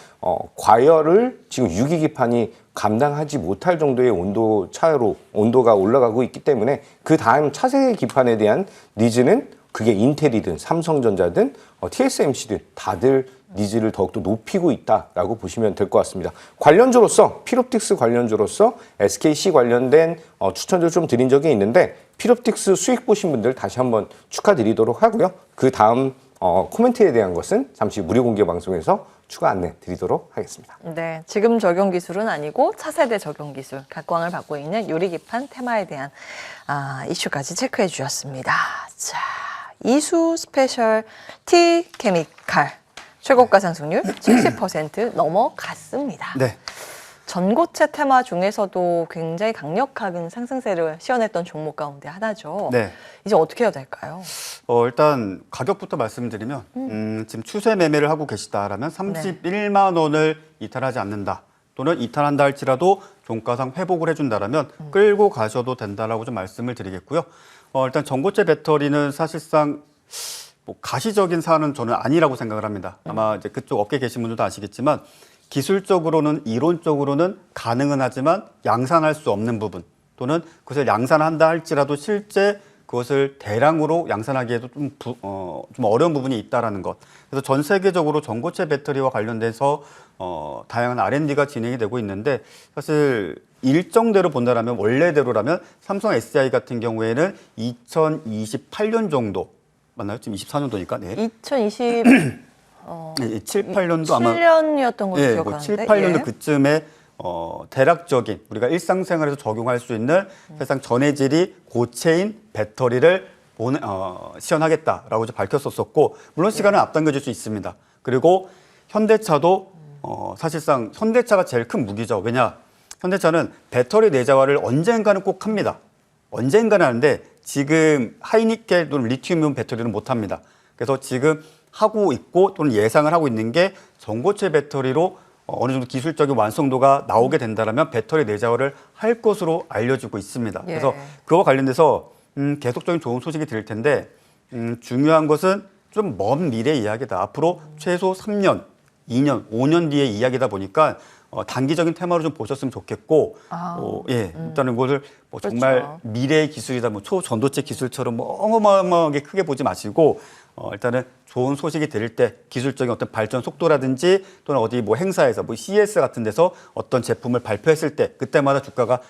과열을 지금 유기기판이 감당하지 못할 정도의 온도 차로 온도가 올라가고 있기 때문에 그 다음 차세대 기판에 대한 니즈는 그게 인텔이든 삼성전자든 TSMC든 다들 니즈를 더욱더 높이고 있다라고 보시면 될 것 같습니다. 관련주로서 필옵틱스 관련주로서 SKC 관련된 추천을 좀 드린 적이 있는데 필옵틱스 수익 보신 분들 다시 한번 축하드리도록 하고요. 그 다음 코멘트에 대한 것은 잠시 무료 공개 방송에서 추가 안내 드리도록 하겠습니다. 네, 지금 적용 기술은 아니고 차세대 적용 기술, 각광을 받고 있는 요리기판 테마에 대한 이슈까지 체크해 주셨습니다. 자, 이수 스페셜 티 케미칼 최고가 상승률 70% 넘어갔습니다. 네. 전고체 테마 중에서도 굉장히 강력한 상승세를 시현했던 종목 가운데 하나죠. 네. 이제 어떻게 해야 될까요? 일단 가격부터 말씀드리면 지금 추세 매매를 하고 계시다라면 31만 원을 이탈하지 않는다. 또는 이탈한다 할지라도 종가상 회복을 해준다라면 끌고 가셔도 된다라고 좀 말씀을 드리겠고요. 일단 전고체 배터리는 사실상 뭐 가시적인 사안은 저는 아니라고 생각을 합니다. 아마 이제 그쪽 업계 계신 분들도 아시겠지만 기술적으로는 이론적으로는 가능은 하지만 양산할 수 없는 부분 또는 그것을 양산한다 할지라도 실제 그것을 대량으로 양산하기에도 좀 어려운 부분이 있다라는 것. 그래서 전 세계적으로 전고체 배터리와 관련돼서 다양한 R&D가 진행이 되고 있는데 사실 일정대로 본다라면 원래대로라면 삼성 SDI 같은 경우에는 2028년 정도 맞나요? 지금 24년도니까. 네. 2020 7, 8년도 아마 7년이었던 걸로 예, 기억하는데. 7, 8년도 예. 그쯤에 대략적인 우리가 일상생활에서 적용할 수 있는 사실상 전해질이 고체인 배터리를 시연하겠다라고 이제 밝혔었었고 물론 시간은 앞당겨질 수 있습니다. 그리고 현대차도 사실상 현대차가 제일 큰 무기죠. 왜냐? 현대차는 배터리 내재화를 언젠가는 꼭 합니다. 언젠가는 하는데 지금 하이니켈 또는 리튬이온 배터리는 못 합니다. 그래서 지금 하고 있고 또는 예상을 하고 있는 게 전고체 배터리로 어느 정도 기술적인 완성도가 나오게 된다면 배터리 내재화를 할 것으로 알려지고 있습니다. 예. 그래서 그와 관련돼서 계속적인 좋은 소식이 들릴 텐데 중요한 것은 좀 먼 미래 이야기다. 앞으로 최소 3년, 2년, 5년 뒤의 이야기다 보니까 단기적인 테마로 좀 보셨으면 좋겠고, 예, 일단은 그것을 뭐 정말 그렇죠. 미래의 기술이다, 뭐 초전도체 기술처럼 뭐 어마어마하게 크게 보지 마시고, 일단은 좋은 소식이 들릴 때 기술적인 어떤 발전 속도라든지 또는 어디 뭐 행사에서 뭐 CES 같은 데서 어떤 제품을 발표했을 때 그때마다 주가가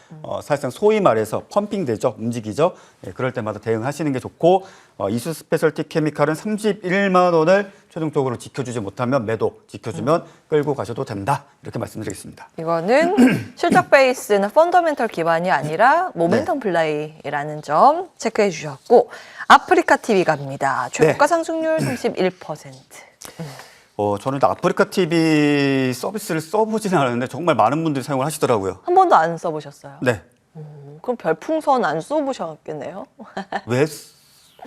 사실상 소위 말해서 펌핑되죠, 움직이죠. 예, 그럴 때마다 대응하시는 게 좋고 이수 스페셜티 케미칼은 31만 원을 최종적으로 지켜주지 못하면 매도, 지켜주면 끌고 가셔도 된다 이렇게 말씀드리겠습니다. 이거는 실적 베이스는 펀더멘털 기반이 아니라 모멘텀 플레이라는 점 체크해 주셨고 아프리카 TV 갑니다. 최고가 상승률 31%. 저는 일단 아프리카 TV 서비스를 써보지는 않았는데 정말 많은 분들이 사용을 하시더라고요. 한 번도 안 써보셨어요? 네. 그럼 별풍선 안 써보셨겠네요? 왜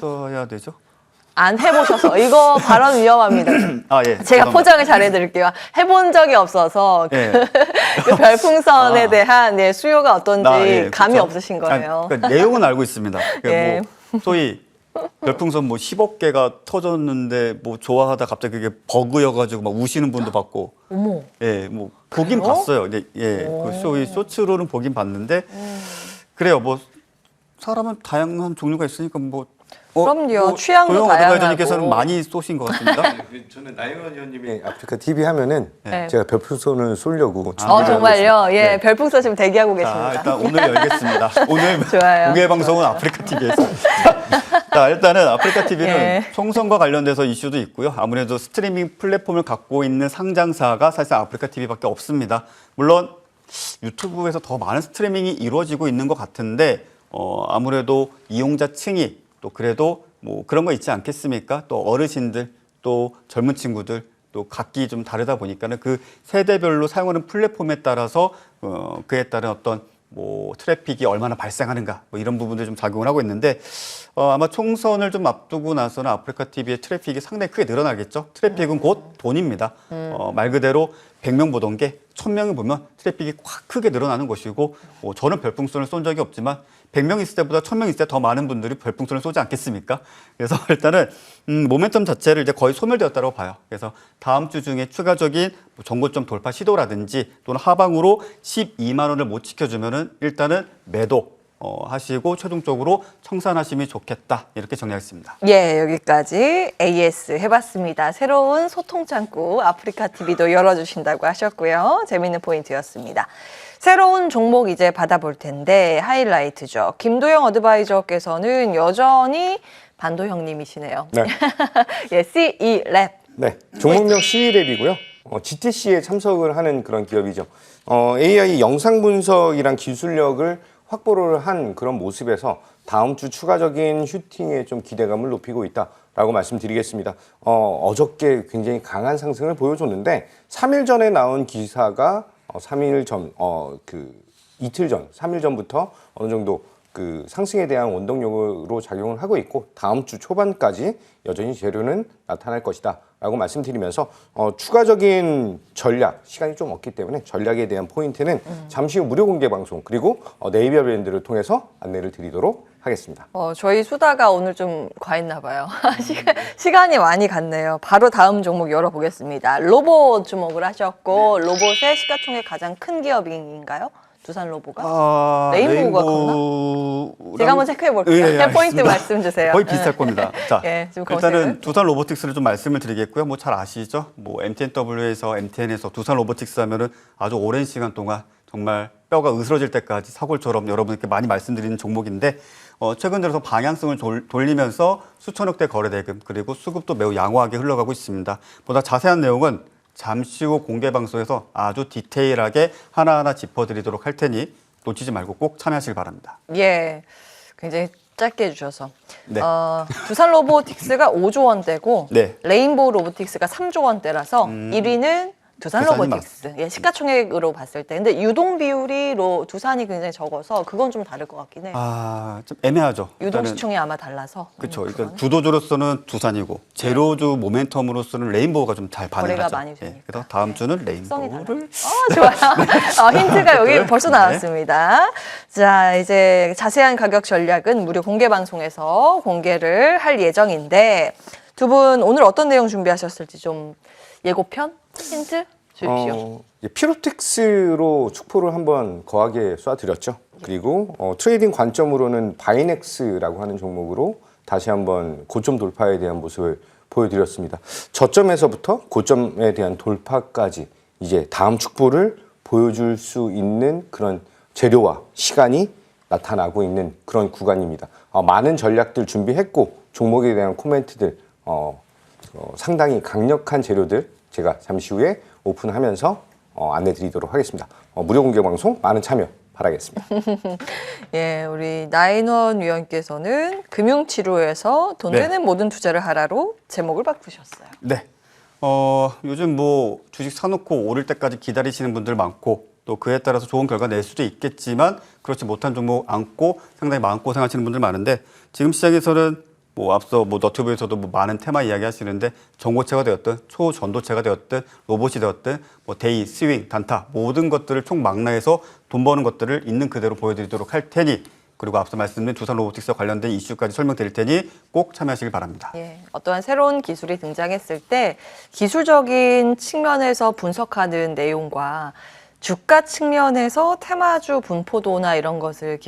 써야 되죠? 안 해보셔서 이거 발언 위험합니다. 아, 예. 제가 죄송합니다. 포장을 잘해드릴게요. 해본 적이 없어서 예. 그 별풍선에 대한 수요가 어떤지 감이 그렇죠. 없으신 거예요. 그러니까 내용은 알고 있습니다. 그러니까 예. 뭐 소위 별풍선 뭐 10억 개가 터졌는데 뭐 좋아하다 갑자기 그게 버그여가지고 막 우시는 분도 봤고. 어머. 예, 뭐 보긴 그래요? 봤어요. 근데 예, 그 소위 쇼츠로는 보긴 봤는데 그래요. 뭐 사람은 다양한 종류가 있으니까 뭐. 그럼요. 취향도 도영 다양하고. 어드바이저님께서는 많이 쏘신 것 같습니다. 저는 나영원 의원님이 아프리카 TV 하면은 네. 제가 별풍선을 쏘려고 정말요? 예, 네. 별풍선 지금 대기하고 자, 계십니다. 일단 오늘 열겠습니다. 오늘 좋아요. 공개 방송은 아프리카 TV에서. 자, 일단은 아프리카 TV는 예. 총선과 관련돼서 이슈도 있고요. 아무래도 스트리밍 플랫폼을 갖고 있는 상장사가 사실상 아프리카 TV밖에 없습니다. 물론 유튜브에서 더 많은 스트리밍이 이루어지고 있는 것 같은데 아무래도 이용자층이 또 그래도 뭐 그런 거 있지 않겠습니까? 또 어르신들, 또 젊은 친구들, 또 각기 좀 다르다 보니까는 그 세대별로 사용하는 플랫폼에 따라서 그에 따른 어떤 뭐 트래픽이 얼마나 발생하는가 뭐 이런 부분들 좀 작용을 하고 있는데 아마 총선을 좀 앞두고 나서는 아프리카 TV의 트래픽이 상당히 크게 늘어나겠죠. 트래픽은 곧 돈입니다. 말 그대로 100명 보던 게 1000명이 보면 트래픽이 확 크게 늘어나는 것이고 저는 별풍선을 쏜 적이 없지만 100명 있을 때보다 1000명 있을 때 더 많은 분들이 별풍선을 쏘지 않겠습니까? 그래서 일단은 모멘텀 자체를 이제 거의 소멸되었다고 봐요. 그래서 다음 주 중에 추가적인 정고점 돌파 시도라든지 또는 하방으로 12만 원을 못 지켜주면은 일단은 매도 하시고 최종적으로 청산하심이 좋겠다 이렇게 정리하겠습니다. 예, 여기까지 AS 해봤습니다. 새로운 소통 창구 아프리카 TV도 열어주신다고 하셨고요. 재밌는 포인트였습니다. 새로운 종목 이제 받아볼 텐데 하이라이트죠. 김도영 어드바이저께서는 여전히 반도 형님이시네요. 네. 예, CE랩. 네, 종목명 CE랩이고요. GTC에 참석을 하는 그런 기업이죠. AI 영상 분석이랑 기술력을 확보를 한 그런 모습에서 다음 주 추가적인 슈팅에 좀 기대감을 높이고 있다라고 말씀드리겠습니다. 어저께 굉장히 강한 상승을 보여줬는데 3일 전에 나온 기사가 3일 전, 이틀 전, 3일 전부터 어느 정도 그 상승에 대한 원동력으로 작용을 하고 있고 다음 주 초반까지 여전히 재료는 나타날 것이다 라고 말씀드리면서 추가적인 전략, 시간이 좀 없기 때문에 전략에 대한 포인트는 잠시 후 무료 공개 방송 그리고 네이버 브랜드를 통해서 안내를 드리도록 하겠습니다. 저희 수다가 오늘 좀 과했나 봐요. 시간이 많이 갔네요. 바로 다음 종목 열어보겠습니다. 로봇 주목을 하셨고 로봇의 시가총액 가장 큰 기업인가요? 두산 로보가? 레인보우가 컸나? 제가 한번 체크해 볼게요. 예, 포인트 말씀 주세요. 거의 비슷할 겁니다. 자, 예, 지금 일단은 검색을. 두산 로보틱스를 좀 말씀을 드리겠고요. 뭐 잘 아시죠? 뭐 MTNW에서 MTN에서 두산 로보틱스 하면은 아주 오랜 시간 동안 정말 뼈가 으스러질 때까지 사골처럼 여러분께 많이 말씀드리는 종목인데 최근 들어서 방향성을 돌리면서 수천억 대 거래 대금 그리고 수급도 매우 양호하게 흘러가고 있습니다. 보다 자세한 내용은 잠시 후 공개 방송에서 아주 디테일하게 하나하나 짚어드리도록 할 테니 놓치지 말고 꼭 참여하시길 바랍니다. 예, 굉장히 짧게 해주셔서. 네. 두산 로보틱스가 5조 원대고 네. 레인보우 로보틱스가 3조 원대라서 1위는 두산 두산이 로보틱스. 예, 시가총액으로 봤을 때. 근데 유동 비율이 두산이 굉장히 적어서 그건 좀 다를 것 같긴 해요. 좀 애매하죠. 유동 일단은 시총이 아마 달라서. 그렇죠. 일단 그거는. 주도주로서는 두산이고 제로주 모멘텀으로서는 레인보우가 좀 잘 거래가 반응하죠. 많이 되니까. 그래서 다음 주는 특성이 레인보우를 좋아요. 힌트가 여기 네. 벌써 나왔습니다. 자, 이제 자세한 가격 전략은 무료 공개 방송에서 공개를 할 예정인데 두 분 오늘 어떤 내용 준비하셨을지 좀 예고편? 힌트 주십시오. 피로텍스로 축포를 한번 거하게 쏴드렸죠. 그리고 트레이딩 관점으로는 바이넥스라고 하는 종목으로 다시 한번 고점 돌파에 대한 모습을 보여드렸습니다. 저점에서부터 고점에 대한 돌파까지 이제 다음 축포를 보여줄 수 있는 그런 재료와 시간이 나타나고 있는 그런 구간입니다. 많은 전략들 준비했고 종목에 대한 코멘트들 상당히 강력한 재료들 제가 잠시 후에 오픈하면서 안내드리도록 하겠습니다. 무료 공개 방송 많은 참여 바라겠습니다. 예, 우리 나인원 위원께서는 금융치료에서 돈 네. 되는 모든 투자를 하라로 제목을 바꾸셨어요. 네. 요즘 뭐 주식 사놓고 오를 때까지 기다리시는 분들 많고 또 그에 따라서 좋은 결과 낼 수도 있겠지만 그렇지 못한 종목 안고 상당히 마음고생 하시는 분들 많은데 지금 시장에서는 뭐 앞서 뭐 너튜브에서도 뭐 많은 테마 이야기 하시는데 전고체가 되었든 초전도체가 되었든 로봇이 되었든 뭐 데이, 스윙, 단타 모든 것들을 총망라해서 돈 버는 것들을 있는 그대로 보여드리도록 할 테니 그리고 앞서 말씀드린 두산 로보틱스와 관련된 이슈까지 설명드릴 테니 꼭 참여하시길 바랍니다. 예, 어떠한 새로운 기술이 등장했을 때 기술적인 측면에서 분석하는 내용과 주가 측면에서 테마주 분포도나 이런 것을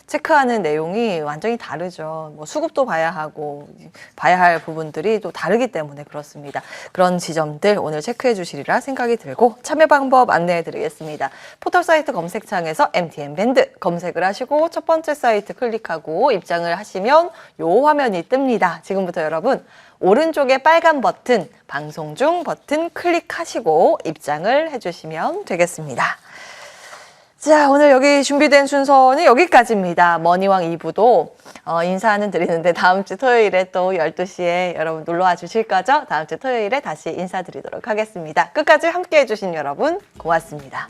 체크하는 내용이 완전히 다르죠. 뭐 수급도 봐야 하고 봐야 할 부분들이 또 다르기 때문에 그렇습니다. 그런 지점들 오늘 체크해 주시리라 생각이 들고 참여 방법 안내해 드리겠습니다. 포털 사이트 검색창에서 MTN 밴드 검색을 하시고 첫 번째 사이트 클릭하고 입장을 하시면 요 화면이 뜹니다. 지금부터 여러분 오른쪽에 빨간 버튼, 방송 중 버튼 클릭하시고 입장을 해주시면 되겠습니다. 자, 오늘 여기 준비된 순서는 여기까지입니다. 머니왕 2부도 인사는 드리는데 다음 주 토요일에 또 12시에 여러분 놀러와 주실 거죠? 다음 주 토요일에 다시 인사드리도록 하겠습니다. 끝까지 함께해 주신 여러분 고맙습니다.